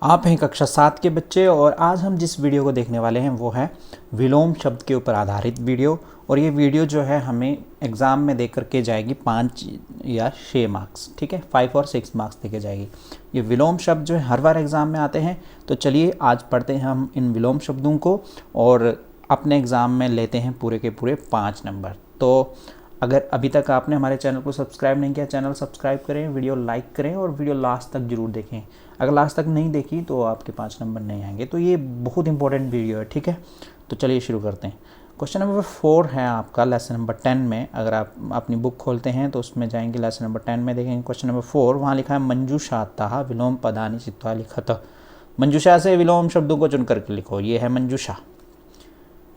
आप हैं कक्षा 7 के बच्चे और आज हम जिस वीडियो को देखने वाले हैं वो है विलोम शब्द के ऊपर आधारित वीडियो। और ये वीडियो जो है हमें एग्ज़ाम में दे करके जाएगी 5 या 6 मार्क्स, ठीक है, 5 और 6 मार्क्स देके जाएगी। ये विलोम शब्द जो है हर बार एग्ज़ाम में आते हैं। तो चलिए आज पढ़ते हैं हम इन विलोम शब्दों को और अपने एग्ज़ाम में लेते हैं पूरे के पूरे 5 नंबर। तो अगर अभी तक आपने हमारे चैनल को सब्सक्राइब नहीं किया, चैनल सब्सक्राइब करें, वीडियो लाइक करें और वीडियो लास्ट तक ज़रूर देखें। अगर लास्ट तक नहीं देखी तो आपके 5 नंबर नहीं आएंगे। तो ये बहुत इंपॉर्टेंट वीडियो है, ठीक है। तो चलिए शुरू करते हैं। क्वेश्चन नंबर 4 है आपका लेसन नंबर 10 में। अगर आप अपनी बुक खोलते हैं तो उसमें जाएंगे, लेसन नंबर 10 में देखेंगे क्वेश्चन नंबर 4। वहाँ लिखा है मंजूषातः विलोम पदानि चित्वा लिखत। मंजूषा से विलोम शब्दों को चुन करके लिखो। ये है मंजूषा,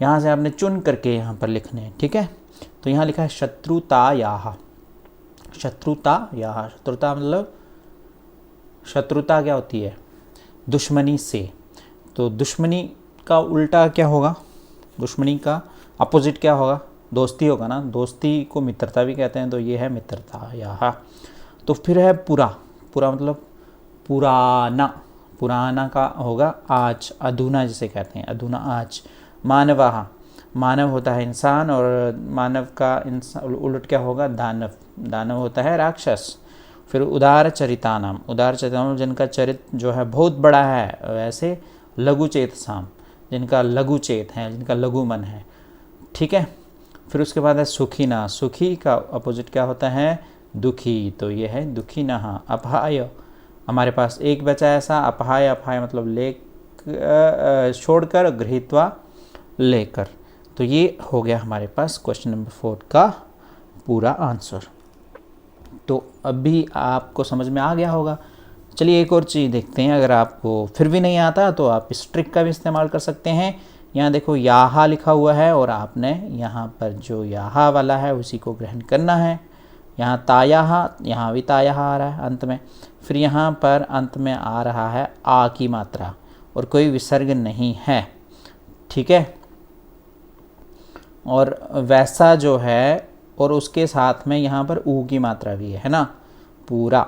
यहाँ से आपने चुन करके यहाँ पर लिखने हैं, ठीक है। तो यहाँ लिखा है शत्रुतायाः। शत्रुतायाः, शत्रुता मतलब शत्रुता क्या होती है? दुश्मनी से। तो दुश्मनी का उल्टा क्या होगा? दुश्मनी का अपोजिट क्या होगा? दोस्ती होगा ना। दोस्ती को मित्रता भी कहते हैं, तो ये है मित्रतायाः। तो फिर है पुरा। पुरा मतलब पुराना। पुराना का होगा आज, अधुना जिसे कहते हैं, अधुना आज। मानवाः, मानव होता है इंसान और मानव का इंसान उलट क्या होगा? दानव। दानव होता है राक्षस। फिर उदार चरितानाम, उदार चरितानाम जिनका चरित्र जो है बहुत बड़ा है, वैसे लघु चेतसाम जिनका लघु चेत है, जिनका लघु मन है, ठीक है। फिर उसके बाद है सुखीना। सुखी का अपोजिट क्या होता है? दुखी। तो ये है दुखीनः। अपाय, हमारे पास एक बचा ऐसा, अपाय। अपाय मतलब ले छोड़कर, गृहीत्वा लेकर। तो ये हो गया हमारे पास क्वेश्चन नंबर 4 का पूरा आंसर। तो अभी आपको समझ में आ गया होगा। चलिए एक और चीज़ देखते हैं। अगर आपको फिर भी नहीं आता तो आप इस ट्रिक का भी इस्तेमाल कर सकते हैं। यहाँ देखो याहा लिखा हुआ है और आपने यहाँ पर जो याहा वाला है उसी को ग्रहण करना है। यहाँ तायाहा, यहाँ भी तायाहा आ रहा है अंत में। फिर यहाँ पर अंत में आ रहा है आ की मात्रा और कोई विसर्ग नहीं है, ठीक है। और वैसा जो है और उसके साथ में यहाँ पर ऊ की मात्रा भी है ना, पूरा।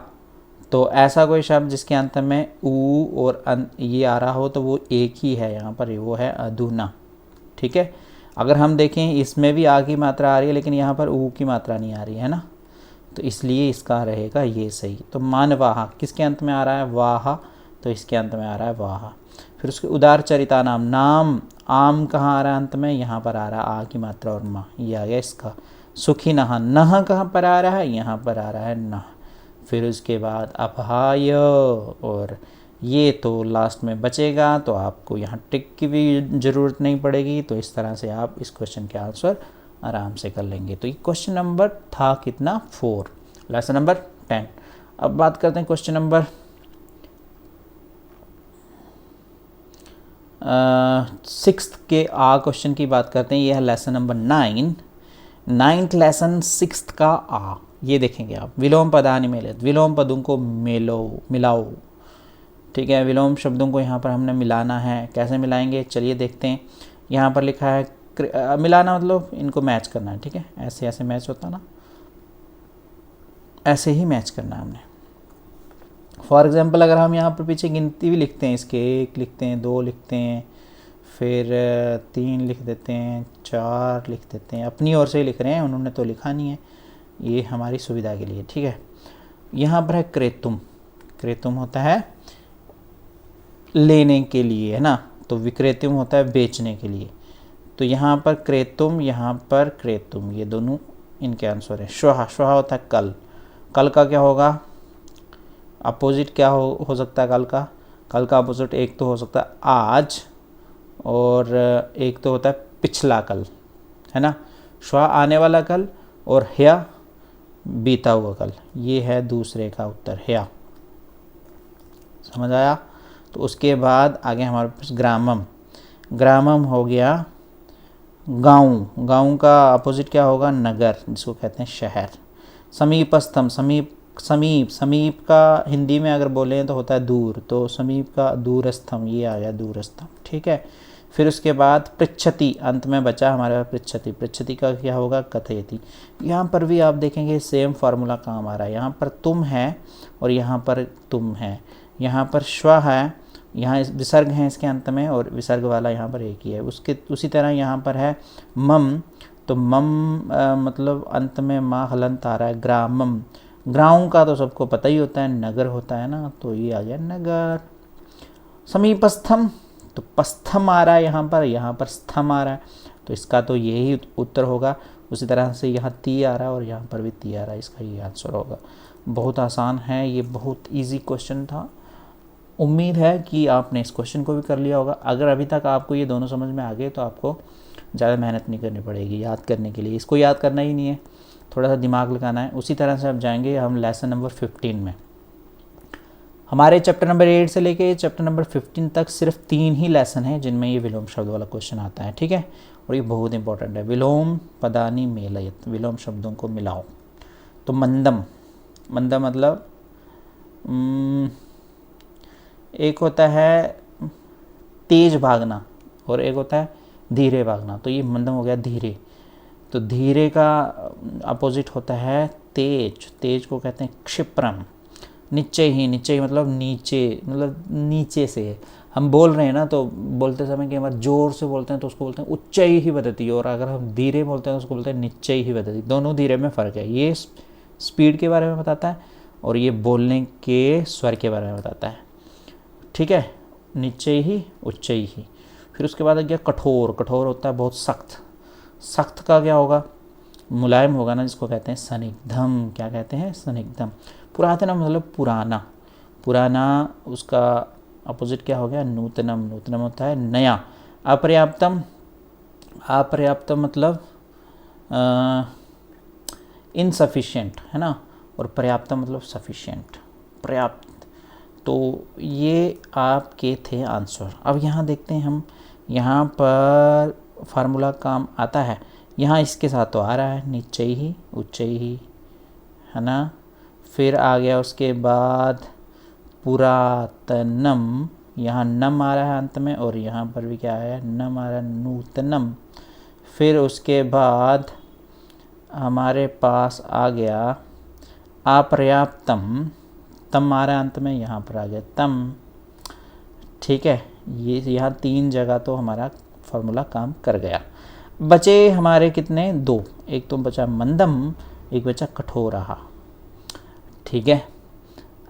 तो ऐसा कोई शब्द जिसके अंत में ऊ और ये आ रहा हो तो वो एक ही है यहाँ पर, वो है अधुना, ठीक है। अगर हम देखें इसमें भी आ की मात्रा आ रही है लेकिन यहाँ पर ऊ की मात्रा नहीं आ रही है ना, तो इसलिए इसका रहेगा ये सही। तो मानवाहा किसके अंत में आ रहा है? वाहा। तो इसके अंत में आ रहा है वाहा। फिर उसके उदार चरिता नाम, नाम आम कहाँ आ रहा है अंत में? यहाँ पर आ रहा है आ की मात्रा और माँ, ये आ गया इसका। सुखी नहा, नह कहाँ पर आ रहा है? यहाँ पर आ रहा है नह। फिर उसके बाद अपहाय, और ये तो लास्ट में बचेगा, तो आपको यहाँ ट्रिक की भी ज़रूरत नहीं पड़ेगी। तो इस तरह से आप इस क्वेश्चन के आंसर आराम से कर लेंगे। तो ये क्वेश्चन नंबर था कितना? 4, लेसन नंबर 10। अब बात करते हैं क्वेश्चन नंबर 6 के क्वेश्चन की बात करते हैं। ये है लेसन नंबर 9, 9th लेसन 6 का आ। ये देखेंगे आप, विलोम पदानि मेलित, विलोम पदों को मिलाओ, ठीक है। विलोम शब्दों को यहाँ पर हमने मिलाना है। कैसे मिलाएंगे चलिए देखते हैं। यहाँ पर लिखा है मिलाना मतलब इनको मैच करना है, ठीक है। ऐसे ऐसे मैच होता ना, ऐसे ही मैच करना है हमने। फॉर एग्जांपल अगर हम यहाँ पर पीछे गिनती भी लिखते हैं, इसके 1 लिखते हैं, 2 लिखते हैं, फिर 3 लिख देते हैं, 4 लिख देते हैं, अपनी ओर से ही लिख रहे हैं, उन्होंने तो लिखा नहीं है, ये हमारी सुविधा के लिए, ठीक है। यहाँ पर है क्रेतुम। क्रेतुम होता है लेने के लिए, है ना। तो विक्रेतुम होता है बेचने के लिए। तो यहाँ पर क्रेतुम, यहाँ पर क्रेतुम, ये दोनों इनके आंसर है। श्वः, श्वः होता है कल। कल का क्या होगा? अपोजिट क्या हो सकता है कल का? कल का अपोजिट एक तो हो सकता है आज और एक तो होता है पिछला कल, है ना। श्व आने वाला कल और ह्य बीता हुआ कल, ये है दूसरे का उत्तर, ह्य। समझ आया? तो उसके बाद आगे हमारे पास ग्रामम। ग्रामम हो गया गांव। गांव का अपोजिट क्या होगा? नगर, जिसको कहते हैं शहर। समीपस्थम, समीप, समीप का हिंदी में अगर बोलें तो होता है दूर, तो समीप का दूरस्थम, ये आ गया दूरस्थम, ठीक है। फिर उसके बाद पृच्छति, अंत में बचा हमारे पास पृच्छति। पृच्छति का क्या होगा? कथयति। यहाँ पर भी आप देखेंगे सेम फार्मूला काम आ रहा है। यहाँ पर तुम है और यहाँ पर तुम है, यहाँ पर श्व है यहाँ विसर्ग हैं इसके अंत में और विसर्ग वाला यहाँ पर एक ही है। उसी तरह यहाँ पर है मम, तो मम मतलब अंत में माँ हलंत आ रहा है, ग्रामम। ग्राम का तो सबको पता ही होता है, नगर होता है ना, तो ये आ गया नगर। समीपस्थम, तो पस्थम आ रहा है यहाँ पर स्थम आ रहा है, तो इसका तो यही उत्तर होगा। उसी तरह से यहाँ ती आ रहा है और यहाँ पर भी ती आ रहा है, इसका ये आंसर होगा। बहुत आसान है ये, बहुत इजी क्वेश्चन था। उम्मीद है कि आपने इस क्वेश्चन को भी कर लिया होगा। अगर अभी तक आपको ये दोनों समझ में आ गए तो आपको ज़्यादा मेहनत नहीं करनी पड़ेगी याद करने के लिए। इसको याद करना ही नहीं है, थोड़ा सा दिमाग लगाना है। उसी तरह से अब जाएंगे हम लेसन नंबर 15 में। हमारे चैप्टर नंबर 8 से लेके चैप्टर नंबर 15 तक सिर्फ 3 ही लेसन है जिनमें ये विलोम शब्द वाला क्वेश्चन आता है, ठीक है। और ये बहुत इंपॉर्टेंट है। विलोम पदानी मेलयत, विलोम शब्दों को मिलाओ। तो मंदम, मंदम मतलब एक होता है तेज भागना और एक होता है धीरे भागना, तो ये मंदम हो गया धीरे। तो धीरे का अपोजिट होता है तेज, तेज को कहते हैं क्षिप्रम। नीचे ही मतलब नीचे, मतलब नीचे से हम बोल रहे हैं ना, तो बोलते समय कि हमारे जोर से बोलते हैं तो उसको बोलते हैं उच्चाई ही बदती, और अगर हम धीरे बोलते हैं तो उसको बोलते हैं निश्चय ही बदती। दोनों धीरे में फ़र्क है। ये स्पीड के बारे में बताता है और ये बोलने के स्वर के बारे में बताता है, ठीक है। निश्चय ही, उच्चई ही। फिर उसके बाद आ गया कठोर। कठोर होता है बहुत सख्त। सख्त का क्या होगा, मुलायम होगा ना, जिसको कहते हैं सनिग्धम। क्या कहते हैं, सनिग्धम। पुरातनम मतलब पुराना, पुराना उसका अपोजिट क्या हो गया, नूतनम। नूतनम होता है नया। अपर्याप्तम, अपर्याप्तम मतलब इनसफिशिएंट है ना, और पर्याप्तम मतलब सफिशिएंट, पर्याप्त। तो ये आपके थे आंसर। अब यहाँ देखते हैं हम, यहाँ पर फार्मूला काम आता है। यहाँ इसके साथ तो आ रहा है निश्चय ही, उच्चई ही, है ना। फिर आ गया उसके बाद पुरातनम, यहाँ नम आ रहा है अंत में, और यहाँ पर भी क्या है, नम आ रहा है, नूतनम। फिर उसके बाद हमारे पास आ गया अपर्याप्तम, तम आ रहा है अंत में, यहाँ पर आ गया तम, ठीक है। ये यहाँ 3 जगह तो हमारा फार्मूला काम कर गया। बचे हमारे कितने, 2। एक तो बचा मंदम, एक बचा कठोरहा, ठीक है।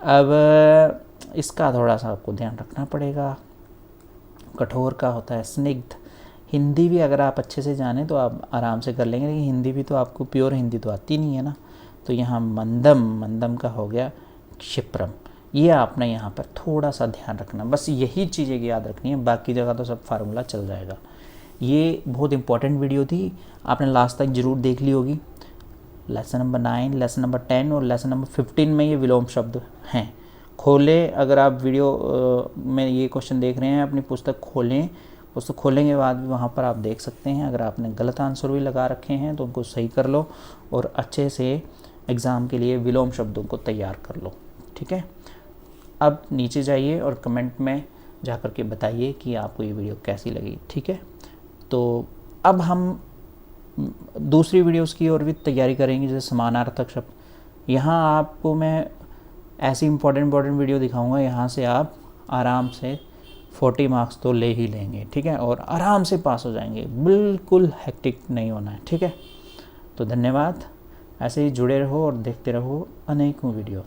अब इसका थोड़ा सा आपको ध्यान रखना पड़ेगा। कठोर का होता है स्निग्ध। हिंदी भी अगर आप अच्छे से जाने तो आप आराम से कर लेंगे, लेकिन हिंदी भी तो आपको प्योर हिंदी तो आती नहीं है ना। तो यहाँ मंदम, मंदम का हो गया क्षिप्रम। ये आपने यहाँ पर थोड़ा सा ध्यान रखना, बस यही चीज़ें याद रखनी है, बाकी जगह तो सब फार्मूला चल जाएगा। ये बहुत इंपॉर्टेंट वीडियो थी, आपने लास्ट तक ज़रूर देख ली होगी। लेसन नंबर 9, लेसन नंबर 10 और लेसन नंबर 15 में ये विलोम शब्द हैं। खोलें, अगर आप वीडियो में ये क्वेश्चन देख रहे हैं, अपनी पुस्तक खोलें। पुस्तक खोलने के बाद भी वहाँ पर आप देख सकते हैं। अगर आपने गलत आंसर भी लगा रखे हैं तो उनको सही कर लो और अच्छे से एग्ज़ाम के लिए विलोम शब्दों को तैयार कर लो, ठीक है। अब नीचे जाइए और कमेंट में जा कर के बताइए कि आपको ये वीडियो कैसी लगी, ठीक है। तो अब हम दूसरी वीडियोस की और भी तैयारी करेंगे, जैसे समानार्थक शब्द। यहाँ आपको मैं ऐसी इंपॉर्टेंट वीडियो दिखाऊंगा, यहाँ से आप आराम से 40 मार्क्स तो ले ही लेंगे, ठीक है, और आराम से पास हो जाएंगे। बिल्कुल हेक्टिक नहीं होना है, ठीक है। तो धन्यवाद, ऐसे ही जुड़े रहो और देखते रहो अनेकों वीडियो।